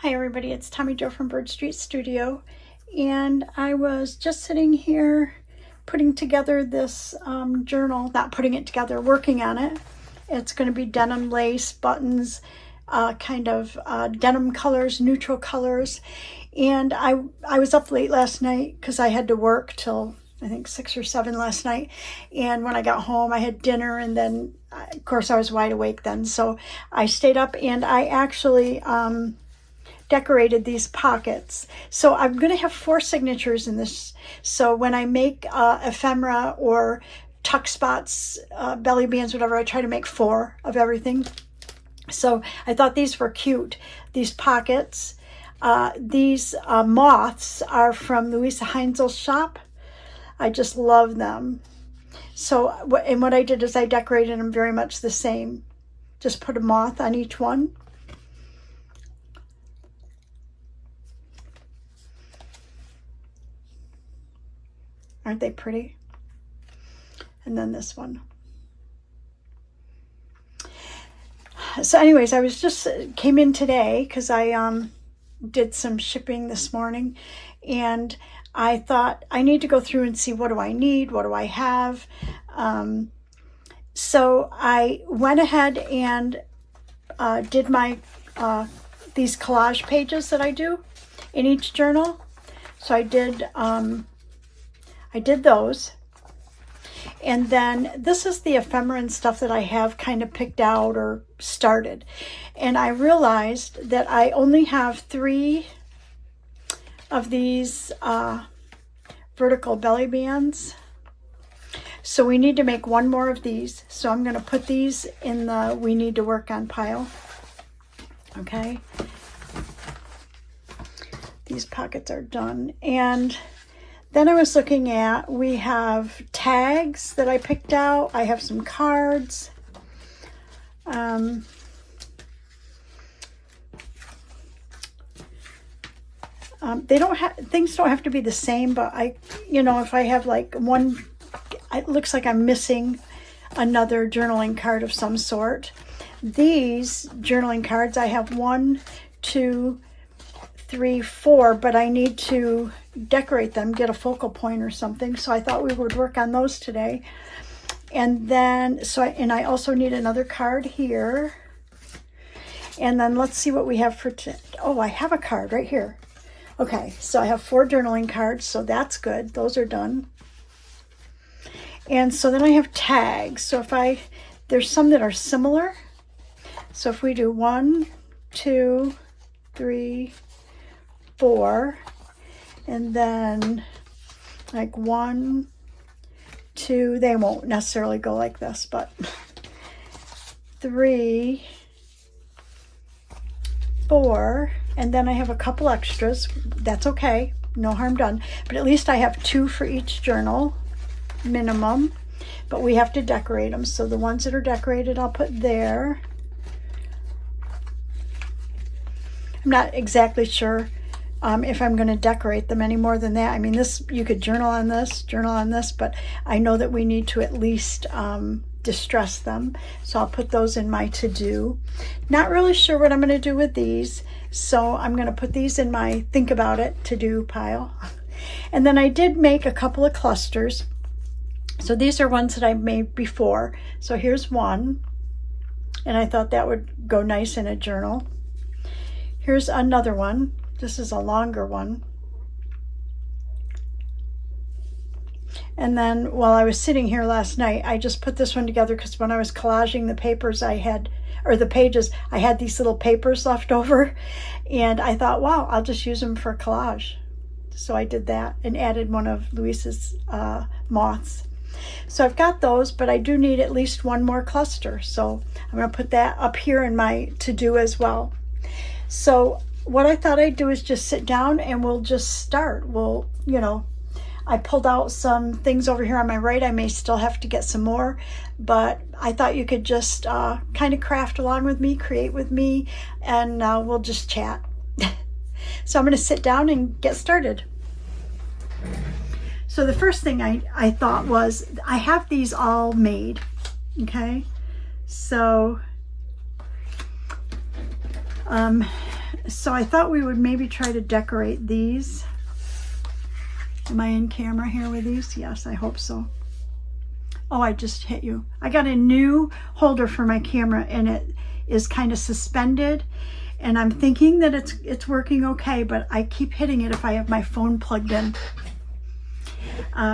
Hi everybody, it's Tommy Jo from Bird Street Studio, and I was just sitting here putting together this journal, not putting it together, working on it. It's going to be denim lace, buttons, denim colors, neutral colors, and I was up late last night because I had to work till I think 6 or 7 last night, and when I got home I had dinner, and then of course I was wide awake then, so I stayed up and I actually decorated these pockets. So I'm going to have 4 signatures in this. So when I make ephemera or tuck spots, belly bands, whatever, I try to make 4 of everything. So I thought these were cute. These pockets. These moths are from Louisa Heinzel's shop. I just love them. So, and what I did is I decorated them very much the same. Just put a moth on each one. Aren't they pretty? And then this one. So anyways, I was just came in today because I did some shipping this morning, and I thought I need to go through and see what do I need, what do I have. So I went ahead and did my these collage pages that I do in each journal. So I did those. And then this is the ephemera and stuff that I have kind of picked out or started. And I realized that I only have 3 of these vertical belly bands. So we need to make 1 more of these. So I'm going to put these in the we need to work on pile. Okay. These pockets are done. And then I was looking at, we have tags that I picked out. I have some cards. Things don't have to be the same, but if I have like one, it looks like I'm missing another journaling card of some sort. These journaling cards, I have 1, 2, 3, 4, but I need to decorate them, get a focal point or something. So I thought we would work on those today. And then, I also need another card here. And then let's see what we have for today. Oh, I have a card right here. Okay, so I have 4 journaling cards, so that's good. Those are done. And so then I have tags. So there's some that are similar. So if we do 1, 2, 3, 4, and then like 1, 2, they won't necessarily go like this, but 3, 4, and then I have a couple extras. That's okay, no harm done, but at least I have 2 for each journal minimum, but we have to decorate them. So the ones that are decorated I'll put there. I'm not exactly sure if I'm going to decorate them any more than that. I mean, you could journal on this, but I know that we need to at least distress them. So I'll put those in my to-do. Not really sure what I'm going to do with these, so I'm going to put these in my think about it to-do pile. And then I did make a couple of clusters. So these are ones that I've made before. So here's one, and I thought that would go nice in a journal. Here's another one. This is a longer one. And then while I was sitting here last night, I just put this one together because when I was collaging the papers the pages, I had these little papers left over, and I thought, wow, I'll just use them for collage. So I did that and added one of Louisa's moths. So I've got those, but I do need at least 1 more cluster. So I'm going to put that up here in my to-do as well. So what I thought I'd do is just sit down and we'll just start. I pulled out some things over here on my right. I may still have to get some more, but I thought you could just kind of craft along with me, create with me, and we'll just chat. So I'm going to sit down and get started. So the first thing I thought was, I have these all made, okay? So so I thought we would maybe try to decorate these. Am I in camera here with these? Yes, I hope so. Oh, I just hit you. I got a new holder for my camera and it is kind of suspended. And I'm thinking that it's working okay, but I keep hitting it if I have my phone plugged in.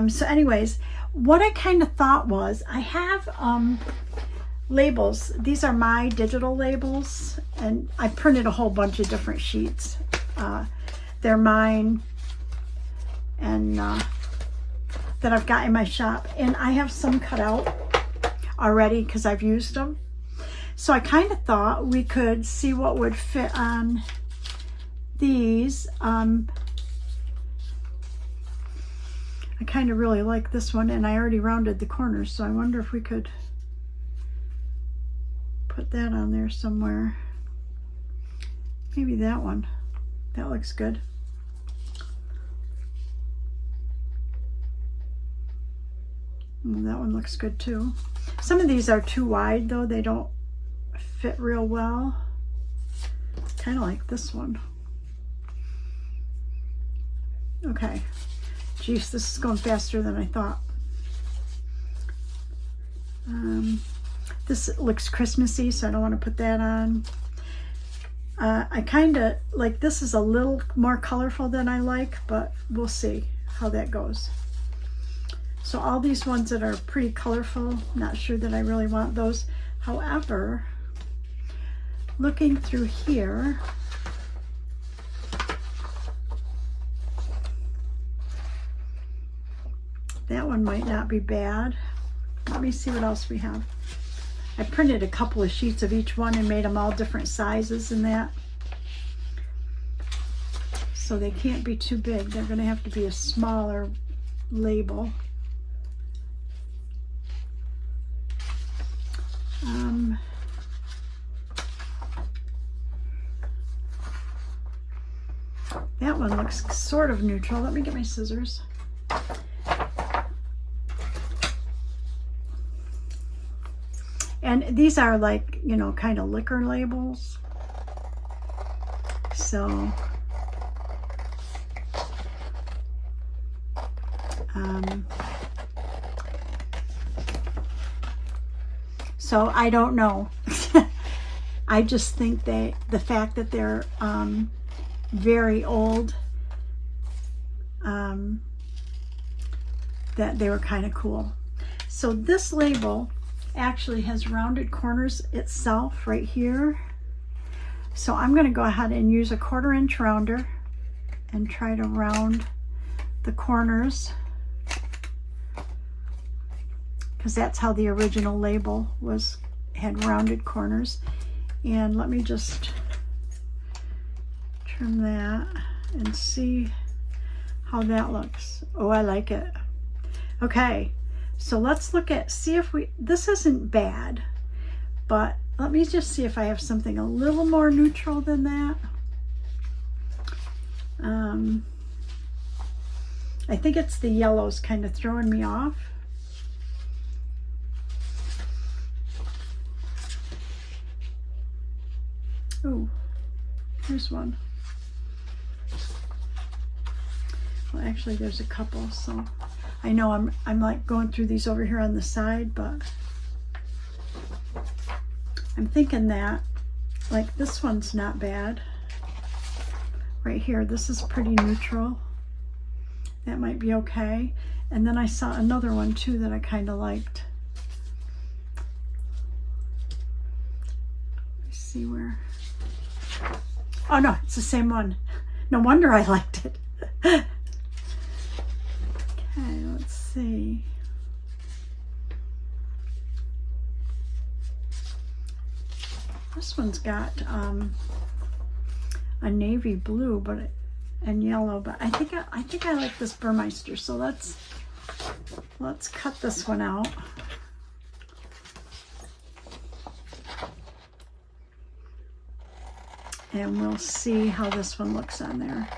So anyways, what I kind of thought was, I have labels. These are my digital labels, and I printed a whole bunch of different sheets. They're mine, and that I've got in my shop, and I have some cut out already because I've used them. So I kind of thought we could see what would fit on these. I kind of really like this one, and I already rounded the corners, so I wonder if we could put that on there somewhere. Maybe that one. That looks good. That one looks good too. Some of these are too wide though. They don't fit real well. Kind of like this one. Okay. Geez, this is going faster than I thought. This looks Christmassy, so I don't want to put that on. I kind of like, this is a little more colorful than I like, but we'll see how that goes. So all these ones that are pretty colorful, not sure that I really want those. However, looking through here, that one might not be bad. Let me see what else we have. I printed a couple of sheets of each one and made them all different sizes and that. So they can't be too big. They're going to have to be a smaller label. That one looks sort of neutral. Let me get my scissors. And these are like, you know, kind of liquor labels. So, so I don't know. I just think that the fact that they're very old, that they were kind of cool. So this label actually has rounded corners itself right here. So I'm going to go ahead and use a 1/4 inch rounder and try to round the corners, because that's how the original label had rounded corners. And let me just trim that and see how that looks. Oh, I like it. Okay, so let's look at, see if this isn't bad, but let me just see if I have something a little more neutral than that. I think it's the yellows kind of throwing me off. Oh, here's one. Well, actually there's a couple, so I know I'm like going through these over here on the side, but I'm thinking that like this one's not bad. Right here, this is pretty neutral. That might be okay. And then I saw another one too that I kind of liked. Let's see where. Oh no, it's the same one. No wonder I liked it. Okay, let's see. This one's got a navy blue, and yellow, but I think I like this Burmeister. So let's cut this one out. And we'll see how this one looks on there.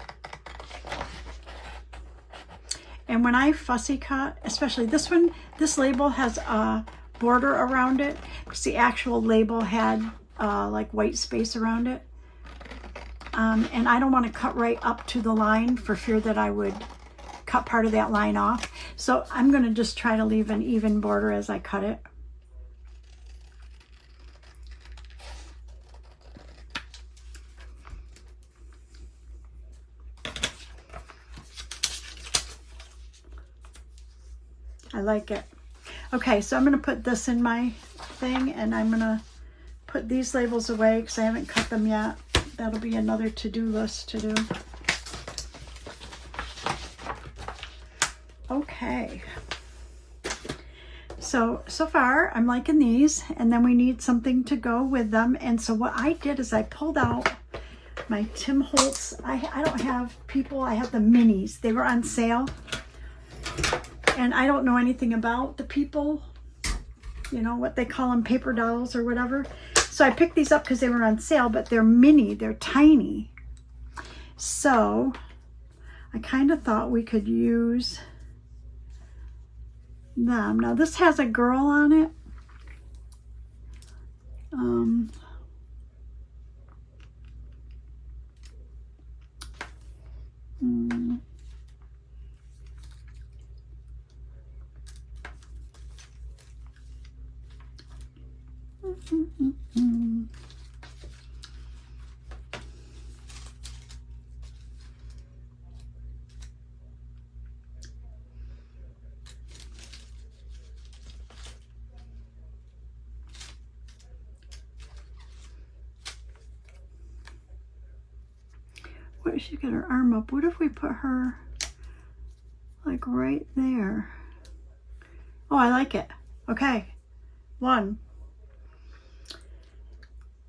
And when I fussy cut, especially this one, this label has a border around it, because the actual label had like white space around it. And I don't want to cut right up to the line for fear that I would cut part of that line off. So I'm going to just try to leave an even border as I cut it. I like it. Okay, so I'm going to put this in my thing, and I'm going to put these labels away because I haven't cut them yet. That'll be another to-do list to do. Okay. So far I'm liking these, and then we need something to go with them. And so what I did is I pulled out my Tim Holtz. I don't have people, I have the minis. They were on sale. And I don't know anything about the people, you know, what they call them, paper dolls or whatever. So I picked these up because they were on sale, but they're mini, they're tiny. So I kind of thought we could use them. Now this has a girl on it. What if she got her arm up? What if we put her like right there? Oh, I like it. Okay, one.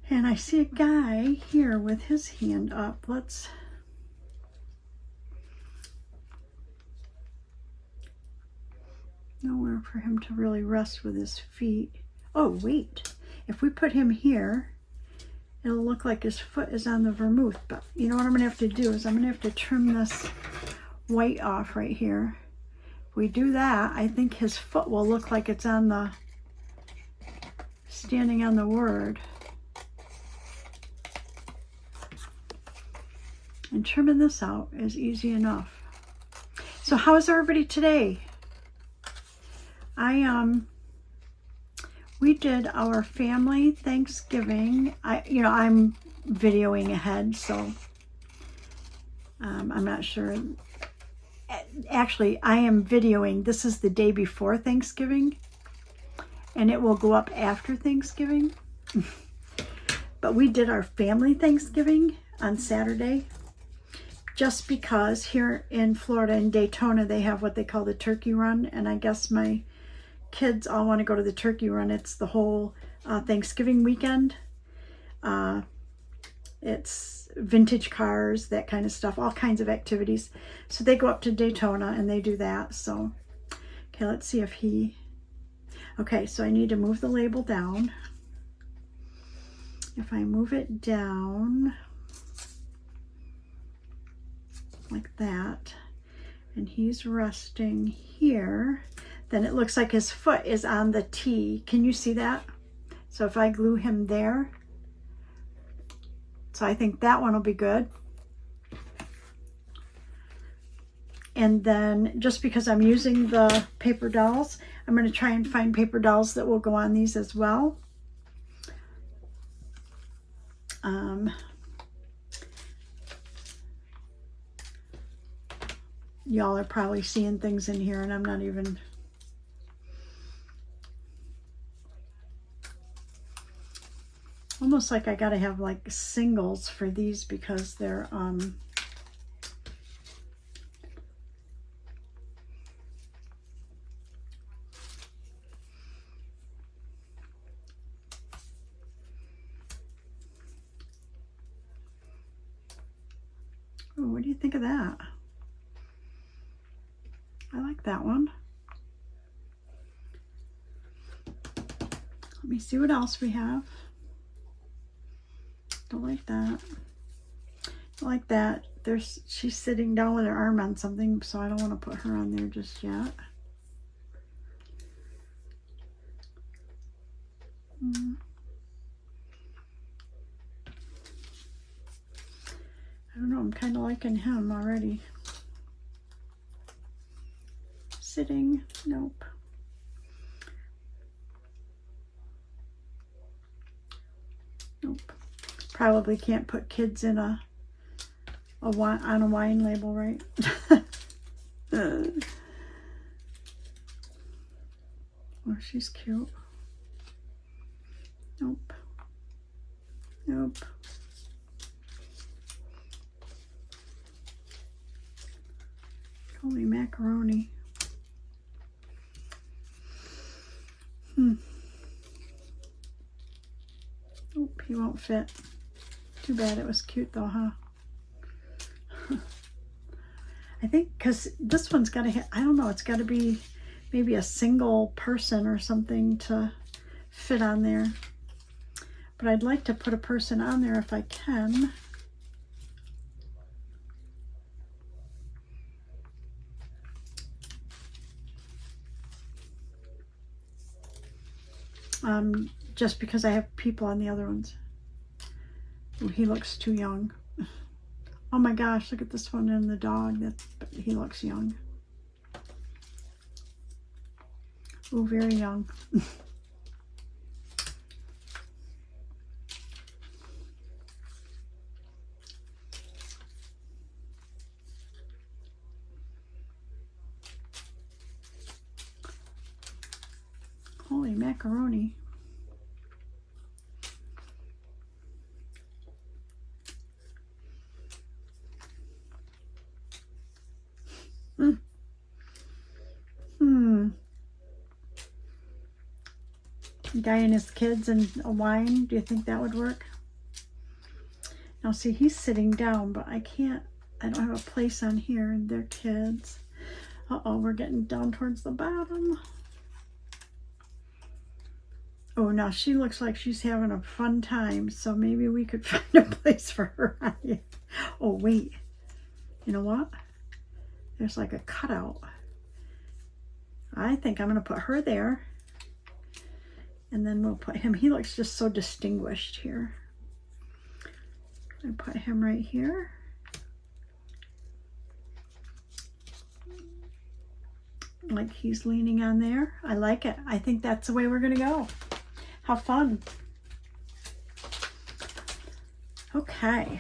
And I see a guy here with his hand up. Let's nowhere for him to really rest with his feet. Oh, wait. If we put him here, it'll look like his foot is on the vermouth. But you know what I'm going to have to do is I'm going to have to trim this white off right here. If we do that, I think his foot will look like it's on the, standing on the word. And trimming this out is easy enough. So how is everybody today? We did our family Thanksgiving. I'm videoing ahead, so I'm not sure. Actually, I am videoing. This is the day before Thanksgiving, and it will go up after Thanksgiving. But we did our family Thanksgiving on Saturday, just because here in Florida, in Daytona, they have what they call the turkey run, and I guess my kids all want to go to the turkey run. It's the whole Thanksgiving weekend. It's vintage cars, that kind of stuff, all kinds of activities. So they go up to Daytona and they do that. So, okay, let's see if he... Okay, so I need to move the label down. If I move it down like that, and he's resting here, then it looks like his foot is on the T. Can you see that? So if I glue him there, so I think that one will be good. And then just because I'm using the paper dolls, I'm going to try and find paper dolls that will go on these as well. Y'all are probably seeing things in here and I'm not even... Almost like I gotta have like singles for these because they're oh, what do you think of that? I like that one. Let me see what else we have. Don't like that. Don't like that. She's sitting down with her arm on something, so I don't want to put her on there just yet. I'm kind of liking him already. Sitting, nope. Nope. Probably can't put kids in a wine, on a wine label, right? Oh, she's cute. Nope. Nope. Holy macaroni. Nope, he won't fit. Too bad. It was cute though, huh? I think because this one's got to, I don't know, it's got to be maybe a single person or something to fit on there. But I'd like to put a person on there if I can. Just because I have people on the other ones. Ooh, he looks too young. Oh my gosh, look at this one and the dog. But he looks young. Oh, very young. Holy macaroni. Guy and his kids and a wine. Do you think that would work? Now see, he's sitting down, but I don't have a place on here, and their kids. Uh-oh, we're getting down towards the bottom. Oh, now she looks like she's having a fun time, so maybe we could find a place for her on here. Oh, wait. You know what? There's like a cutout. I think I'm going to put her there. And then we'll put him. He looks just so distinguished here. I put him right here. Like he's leaning on there. I like it. I think that's the way we're going to go. How fun. Okay.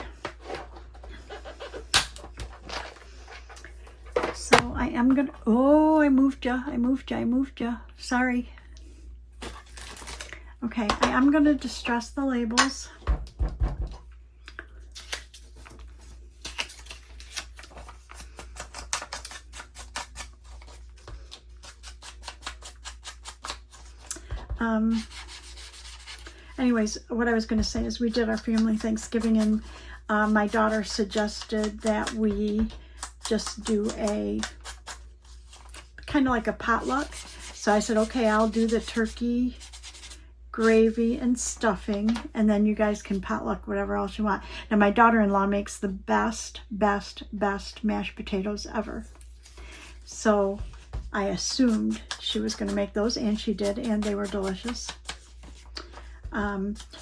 So I am going to, oh, I moved ya. Sorry. Okay, I am going to distress the labels. Anyways, what I was going to say is we did our family Thanksgiving, and my daughter suggested that we just do a kind of like a potluck. So I said, okay, I'll do the turkey, gravy, and stuffing, and then you guys can potluck whatever else you want. Now my daughter-in-law makes the best mashed potatoes ever. So I assumed she was going to make those, and she did, and they were delicious.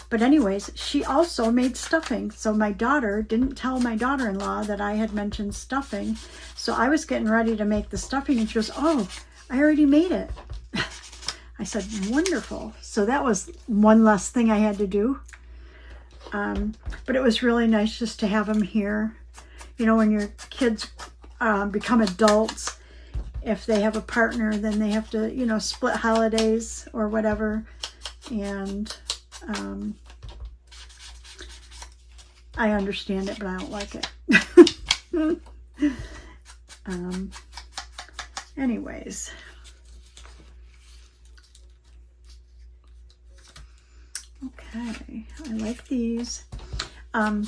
But anyways, she also made stuffing. So my daughter didn't tell my daughter-in-law that I had mentioned stuffing. So I was getting ready to make the stuffing, and she goes, oh, I already made it. I said, wonderful. So that was one less thing I had to do. But it was really nice just to have them here. You know, when your kids become adults, if they have a partner, then they have to, you know, split holidays or whatever. And I understand it, but I don't like it. Anyways. Okay, I like these. But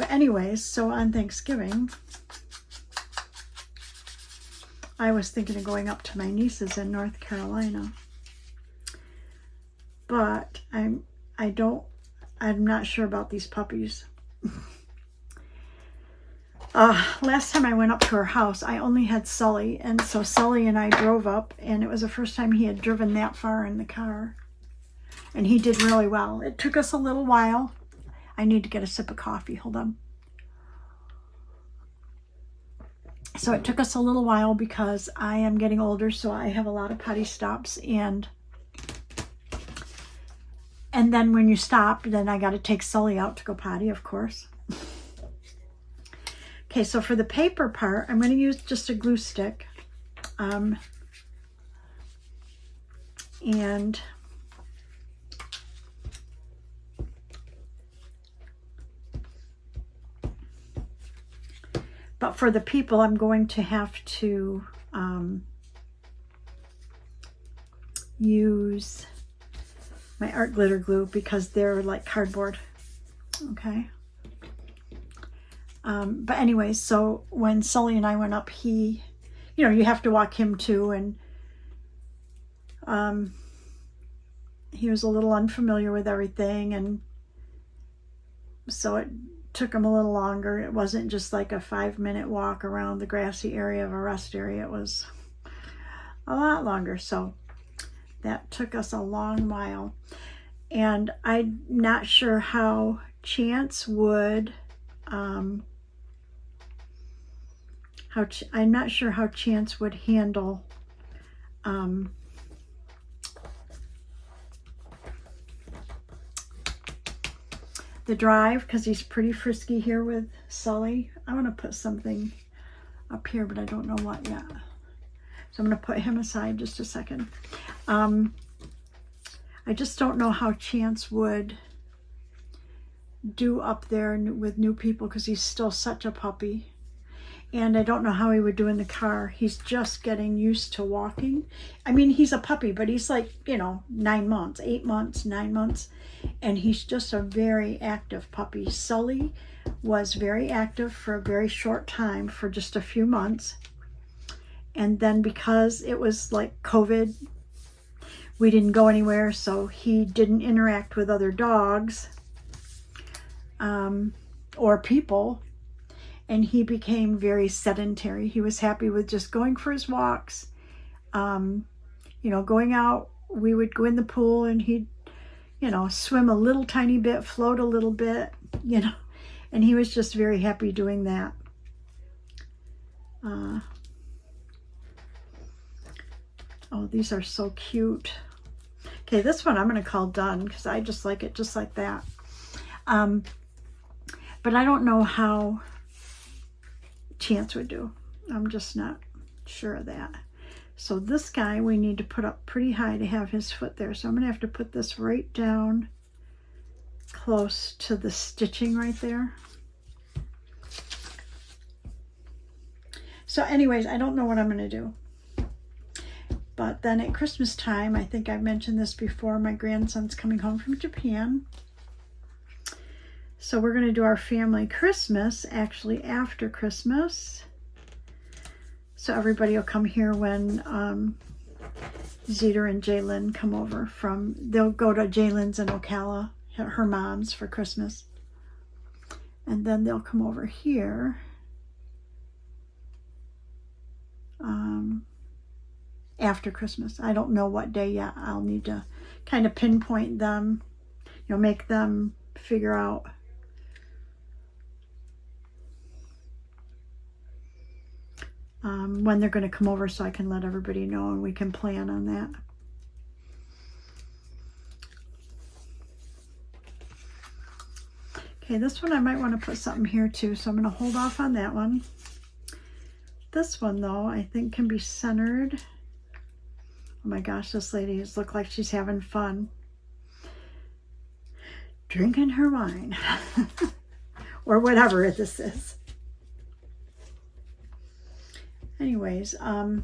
anyways, so on Thanksgiving, I was thinking of going up to my niece's in North Carolina. But I'm not sure about these puppies. Last time I went up to her house, I only had Sully, and so Sully and I drove up, and it was the first time he had driven that far in the car. And he did really well. It took us a little while. I need to get a sip of coffee. Hold on. So it took us a little while because I am getting older, so I have a lot of potty stops. And then when you stop, then I got to take Sully out to go potty, of course. Okay, so for the paper part, I'm going to use just a glue stick. But for the people, I'm going to have to use my art glitter glue because they're like cardboard. Okay. But anyways, so when Sully and I went up, he, you know, you have to walk him too, and he was a little unfamiliar with everything, and so it took him a little longer. It wasn't just like a 5-minute walk around the grassy area of a rest area. It was a lot longer, so that took us a long while. And I'm not sure how Chance would I'm not sure how Chance would handle the drive, because he's pretty frisky here with Sully. I want to put something up here, but I don't know what yet. So I'm going to put him aside just a second. I just don't know how Chance would do up there with new people because he's still such a puppy. And I don't know how he would do in the car. He's just getting used to walking. I mean, he's a puppy, but he's like, you know, 9 months, 8 months, 9 months. And he's just a very active puppy. Sully was very active for a very short time, for just a few months. And then because it was like COVID, we didn't go anywhere, so he didn't interact with other dogs or people. And he became very sedentary. He was happy with just going for his walks, you know, going out. We would go in the pool and he'd, you know, swim a little tiny bit, float a little bit, you know, and he was just very happy doing that. Oh, these are so cute. Okay, this one I'm going to call Done because I just like it just like that. But I don't know how Chance would do. I'm just not sure of that. So this guy we need to put up pretty high to have his foot there. So I'm going to have to put this right down close to the stitching right there. So anyways, I don't know what I'm going to do. But then at Christmas time, I think I've mentioned this before, my grandson's coming home from Japan. So we're going to do our family Christmas actually after Christmas. So everybody will come here when Zeta and Jaylyn come over from, they'll go to Jaylyn's in Ocala, her mom's, for Christmas. And then they'll come over here after Christmas. I don't know what day yet. I'll need to kind of pinpoint them, you know, make them figure out when they're going to come over so I can let everybody know and we can plan on that. Okay, this one I might want to put something here too, so I'm going to hold off on that one. This one though, I think can be centered. Oh my gosh, this lady looks like she's having fun. Drinking her wine. Or whatever this is. Anyways, you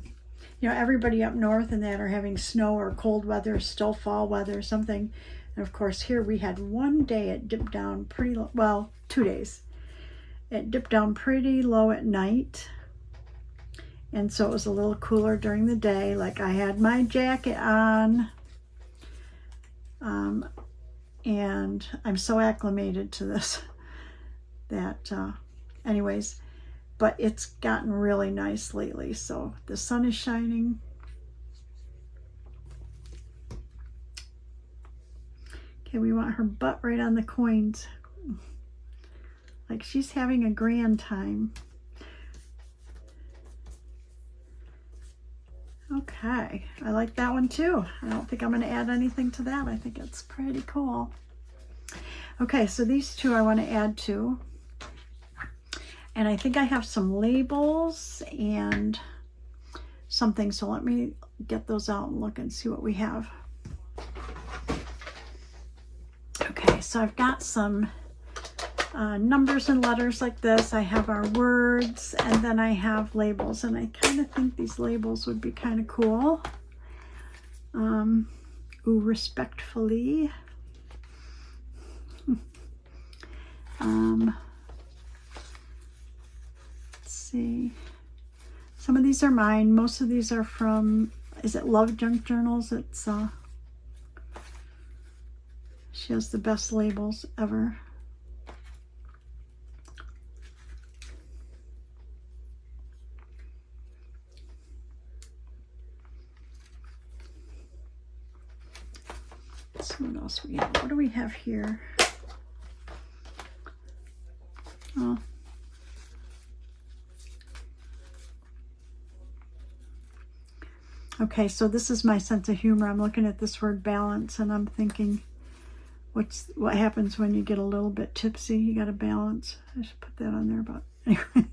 know, everybody up north and that are having snow or cold weather, still fall weather, something. And of course here we had one day it dipped down pretty low, well, 2 days. It dipped down pretty low at night. And so it was a little cooler during the day. Like I had my jacket on. And I'm so acclimated to this that, anyways, but it's gotten really nice lately. So the sun is shining. Okay, we want her butt right on the coins. Like she's having a grand time. Okay, I like that one too. I don't think I'm going to add anything to that. I think it's pretty cool. Okay, so these two I want to add to. And I think I have some labels and something. So let me get those out and look and see what we have. Okay, so I've got some numbers and letters like this. I have our words, and then I have labels, and I kind of think these labels would be kind of cool. Ooh, respectfully. Let's see. Some of these are mine. Most of these are from, is it Love Junk Journals? It's she has the best labels ever. Let's see what else we have. What do we have here? Oh. Okay, so this is my sense of humor. I'm looking at this word balance and I'm thinking, what happens when you get a little bit tipsy? You got to balance. I should put that on there, but anyway.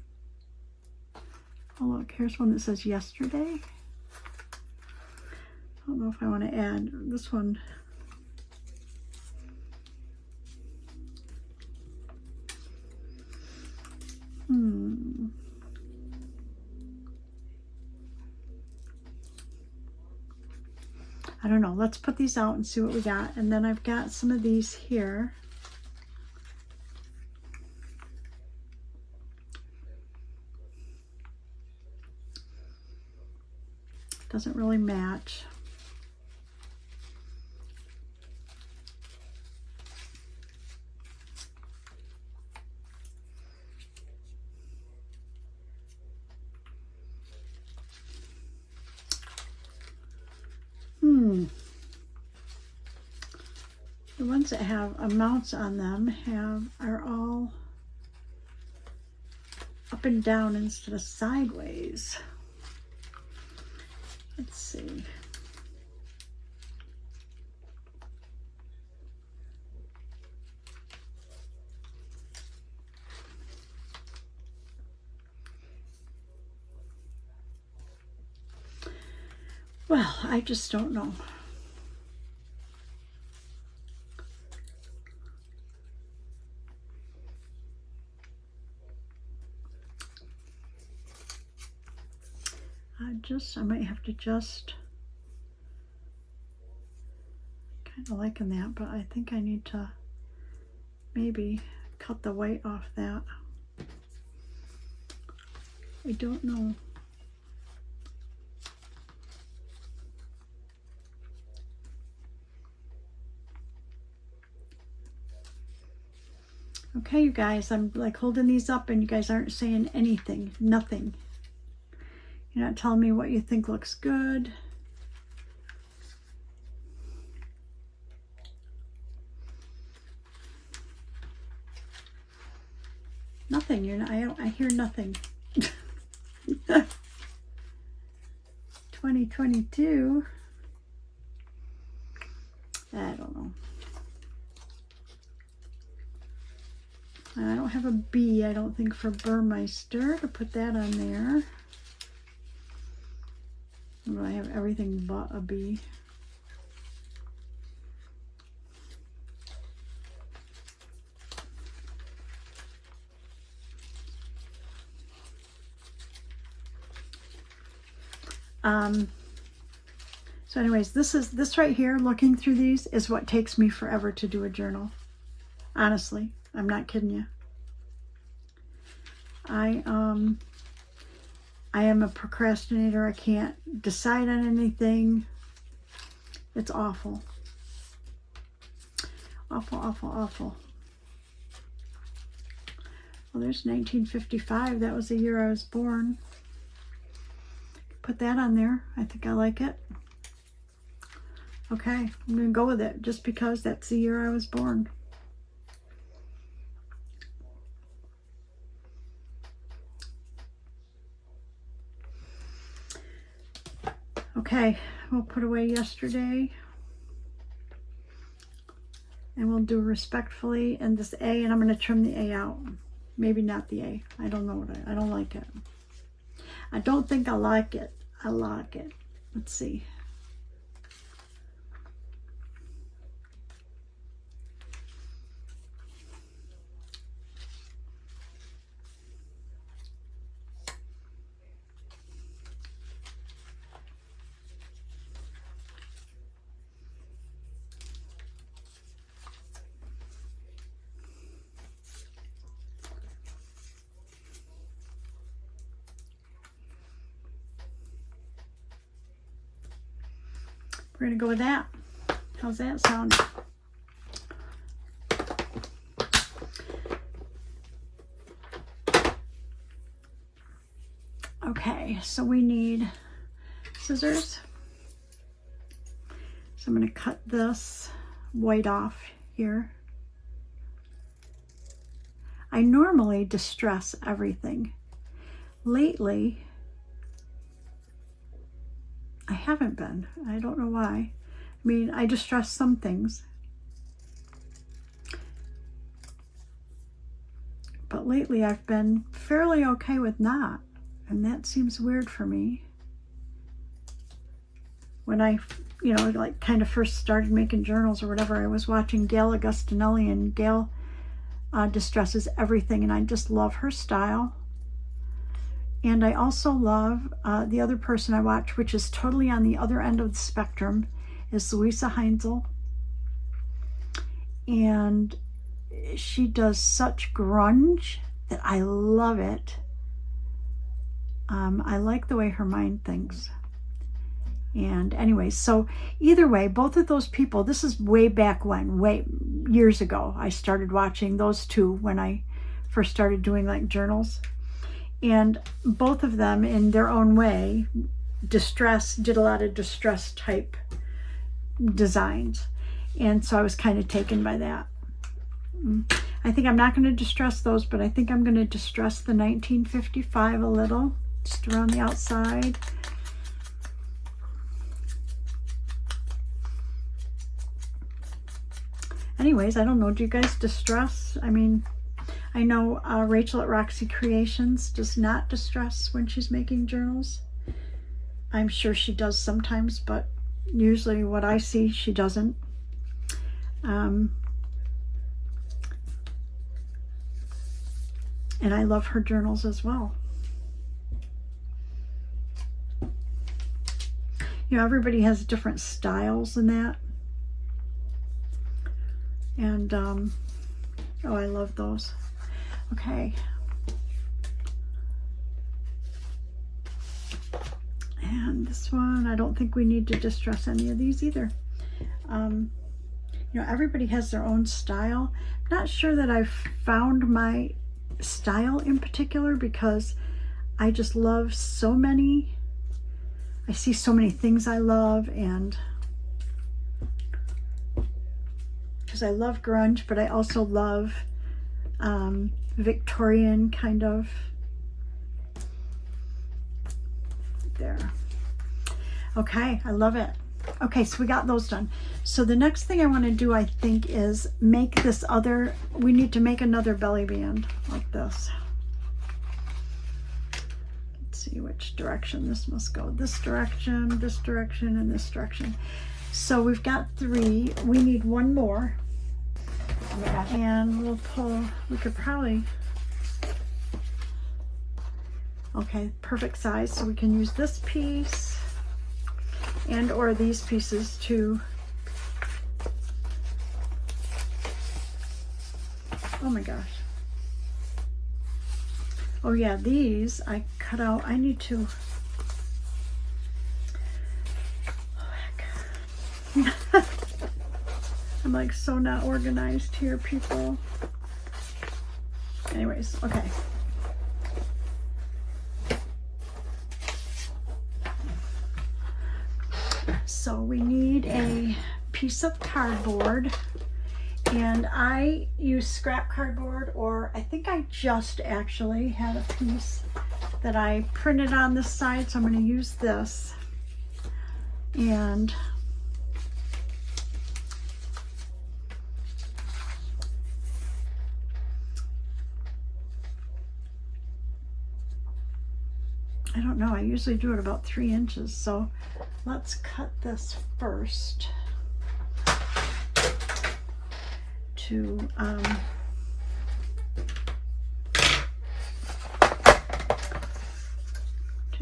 Oh, look, here's one that says yesterday. I don't know if I want to add this one. I don't know. Let's put these out and see what we got. And then I've got some of these here. Doesn't really match. The ones that have amounts on them are all up and down instead of sideways. Let's see. Well, I just don't know. I might have to just kind of liking that, but I think I need to maybe cut the white off that. I don't know. Okay, you guys, I'm like holding these up and you guys aren't saying anything, nothing. You're not telling me what you think looks good. Nothing, you're not, I hear nothing. 2022. I don't know. I don't have a B, I don't think, for Burmeister to put that on there. I have everything but a B. So anyways, this right here, looking through these, is what takes me forever to do a journal. Honestly, I'm not kidding you. I am a procrastinator. I can't decide on anything. It's awful. Awful, awful, awful. Well, there's 1955. That was the year I was born. Put that on there. I think I like it. Okay, I'm going to go with it just because that's the year I was born. Okay, we'll put away yesterday. And we'll do respectfully and this A, and I'm going to trim the A out. Maybe not the A. I don't know what I don't like it. I don't think I like it. I like it. Let's see. We're going to go with that. How's that sound? Okay, so we need scissors. So I'm going to cut this white off here. I normally distress everything. Lately, I haven't been. I don't know why. I mean, I distress some things. But lately I've been fairly okay with not. And that seems weird for me. When I, like kind of first started making journals or whatever, I was watching Gail Augustinelli, and Gail distresses everything, and I just love her style. And I also love the other person I watch, which is totally on the other end of the spectrum, is Louisa Heinzel. And she does such grunge that I love it. I like the way her mind thinks. And anyway, so either way, both of those people, this is way back when, way years ago, I started watching those two when I first started doing like journals. And both of them, in their own way, did a lot of distress type designs. And so I was kind of taken by that. I think I'm not going to distress those, but I think I'm going to distress the 1955 a little, just around the outside. Anyways, I don't know. Do you guys distress? I mean, I know Rachel at Roxy Creations does not distress when she's making journals. I'm sure she does sometimes, but usually what I see, she doesn't. And I love her journals as well. Everybody has different styles in that. And, oh, I love those. Okay. And this one, I don't think we need to distress any of these either. Everybody has their own style. I'm not sure that I've found my style in particular, because I just love so many. I see so many things I love, and because I love grunge, but I also love Victorian kind of there. Okay, I love it. Okay, so we got those done. So the next thing I want to do, I think, is make this other, we need to make another belly band like this. Let's see which direction this must go. This direction, and this direction. So we've got 3. We need one more. And we'll pull, we could probably, okay, perfect size. So we can use this piece and or these pieces too. Oh my gosh. Oh yeah, these I cut out. I need to, oh heck. I'm like so not organized here, people. Anyways, okay. So we need a piece of cardboard, and I use scrap cardboard, or I think I just actually had a piece that I printed on this side, so I'm going to use this. And I don't know, I usually do it about 3 inches, so let's cut this first to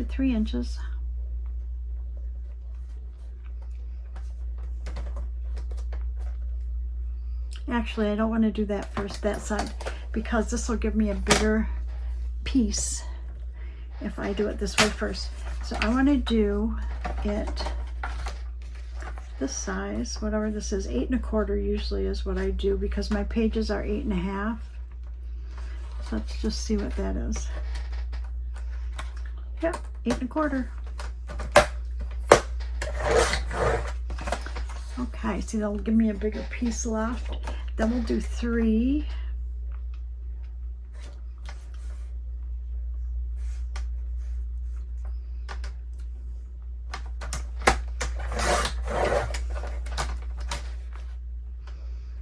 3 inches. Actually, I don't want to do that first, that side, because this will give me a bigger piece if I do it this way first. So I want to do it this size, whatever this is. 8 1/4 usually is what I do, because my pages are 8 1/2. So let's just see what that is. Yep, 8 1/4. Okay, see, that'll give me a bigger piece left. Then we'll do 3.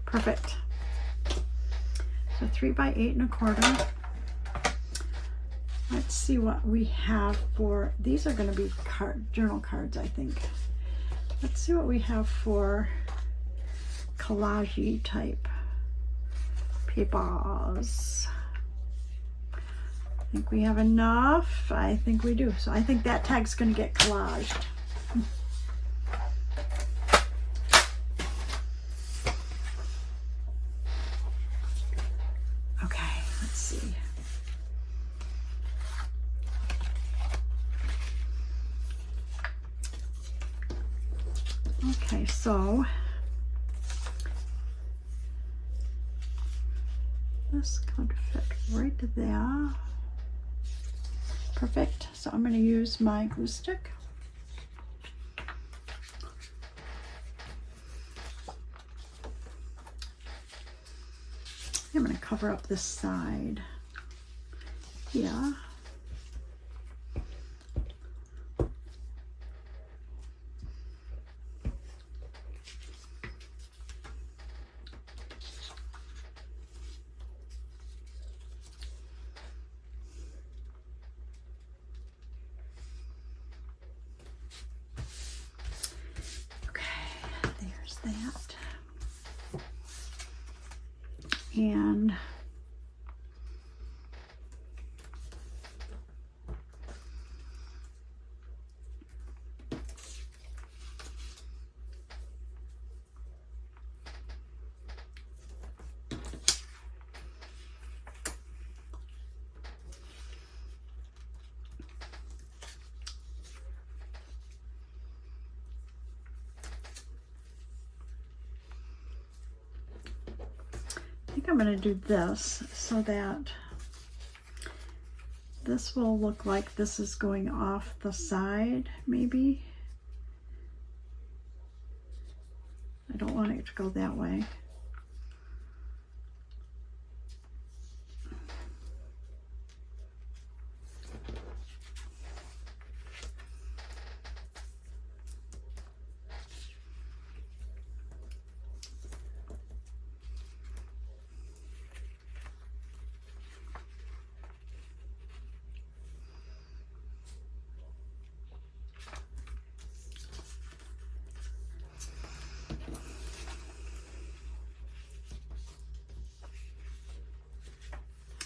Perfect. So 3 by 8 1/4. Let's see what we have for, these are going to be journal cards, I think. Let's see what we have for collage type papers. I think we have enough. I think we do. So I think that tag's going to get collaged. Okay, let's see. Okay, so this could fit right there. Perfect. So I'm going to use my glue stick. I'm going to cover up this side here. That, and I think I'm going to do this so that this will look like this is going off the side, maybe. I don't want it to go that way.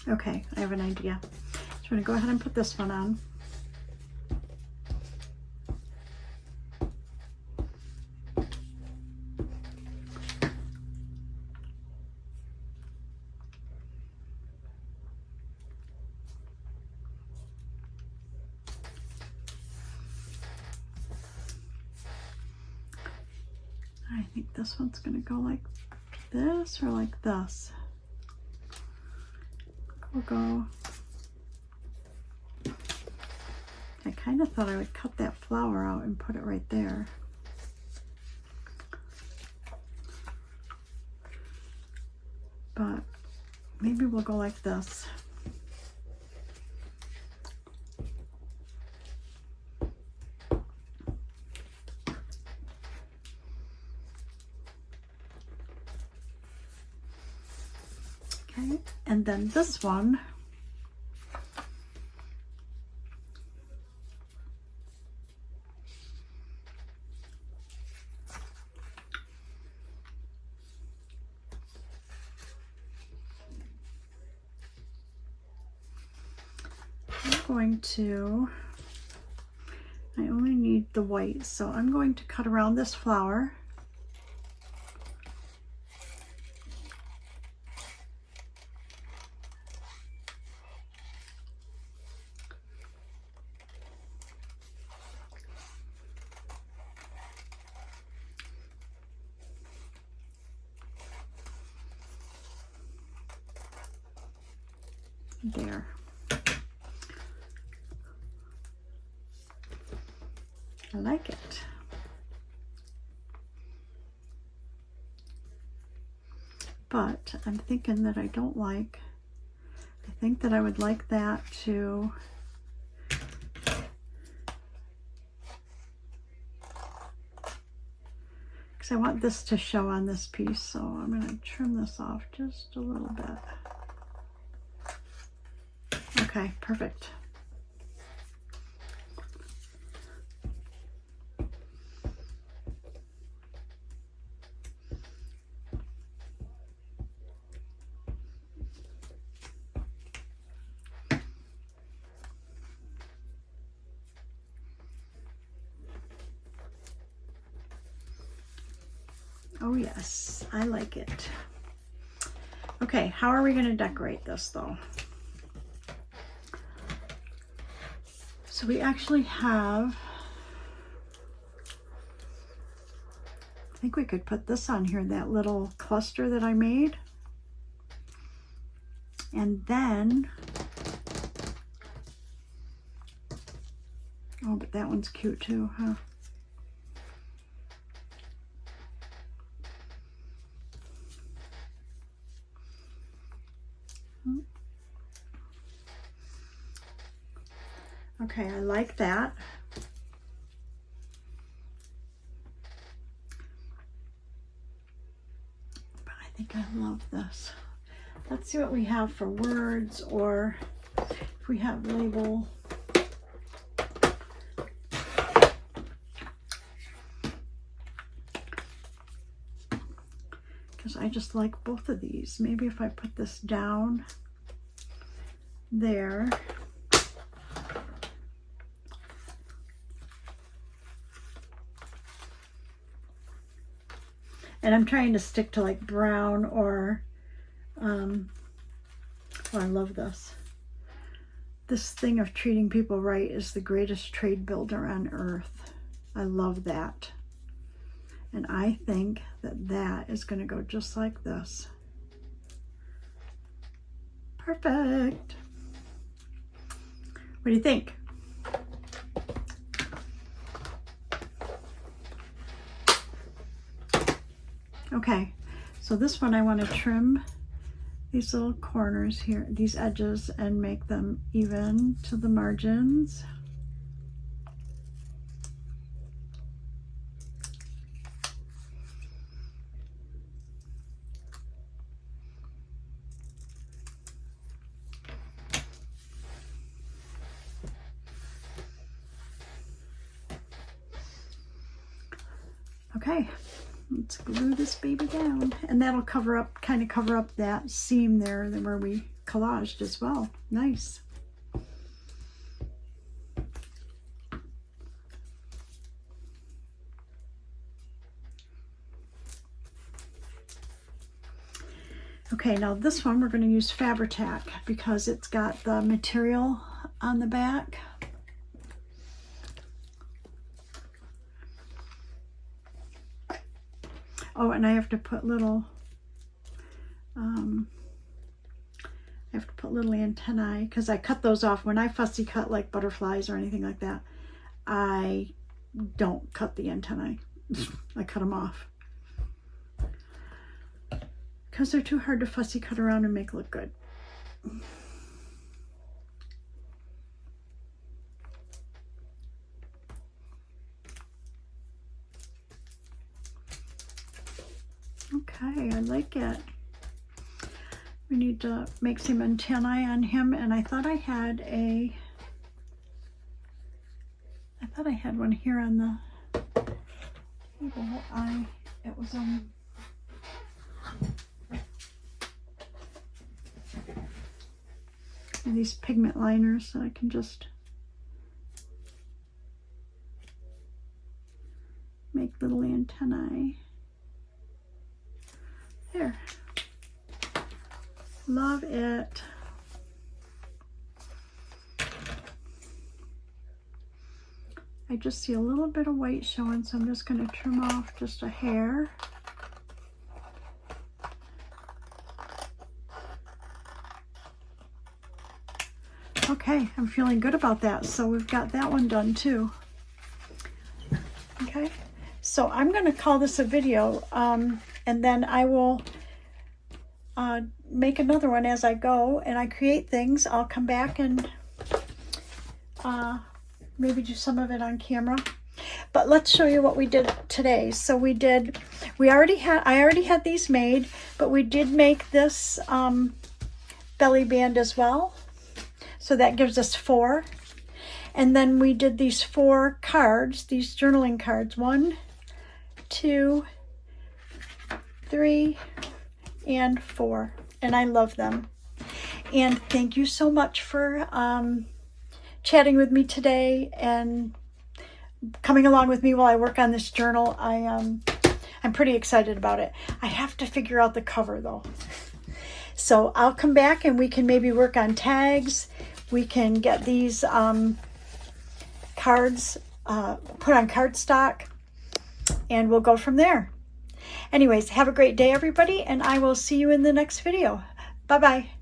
Okay, I have an idea. So I'm going to go ahead and put this one on. I think this one's going to go like this or like this. We'll go. I kind of thought I would cut that flower out and put it right there. but maybe we'll go like this. Okay, and then this one, I only need the white, so I'm going to cut around this flower. There. I like it. But I'm thinking that I don't like, I think that I would like that to because I want this to show on this piece, so I'm going to trim this off just a little bit. Okay, perfect. Oh yes, I like it. Okay, how are we going to decorate this though? So we actually have, I think we could put this on here, that little cluster that I made. And then, oh, but that one's cute too, huh? Okay, I like that. But I think I love this. Let's see what we have for words, or if we have label. Because I just like both of these. Maybe if I put this down there. And I'm trying to stick to like brown or, oh, I love this. This thing of treating people right is the greatest trade builder on earth. I love that. And I think that that is going to go just like this. Perfect. What do you think? Okay, so this one I want to trim these little corners here, these edges, and make them even to the margins. Okay, let's glue this baby down, and that'll cover up, kind of cover up that seam there where we collaged as well. Nice. Okay, now this one we're going to use Fabri-Tac because it's got the material on the back. Oh, and I have to put little, antennae, because I cut those off. When I fussy cut like butterflies or anything like that, I don't cut the antennae. I cut them off. because they're too hard to fussy cut around and make look good. Okay, I like it. We need to make some antennae on him, and I thought I had one here on the table. It was on. These pigment liners, so I can just make little antennae. There. Love it. I just see a little bit of white showing, so I'm just going to trim off just a hair. Okay, I'm feeling good about that. So we've got that one done too. Okay, so I'm going to call this a video, and then I will make another one as I go and I create things. I'll come back and maybe do some of it on camera. But let's show you what we did today. So I already had these made, but we did make this belly band as well. So that gives us 4. And then we did these 4 cards, these journaling cards. 1, 2, 3, and 4. And I love them. And thank you so much for chatting with me today and coming along with me while I work on this journal. I'm pretty excited about it. I have to figure out the cover though. So I'll come back and we can maybe work on tags. We can get these cards put on cardstock, and we'll go from there. Anyways, have a great day, everybody, and I will see you in the next video. Bye-bye.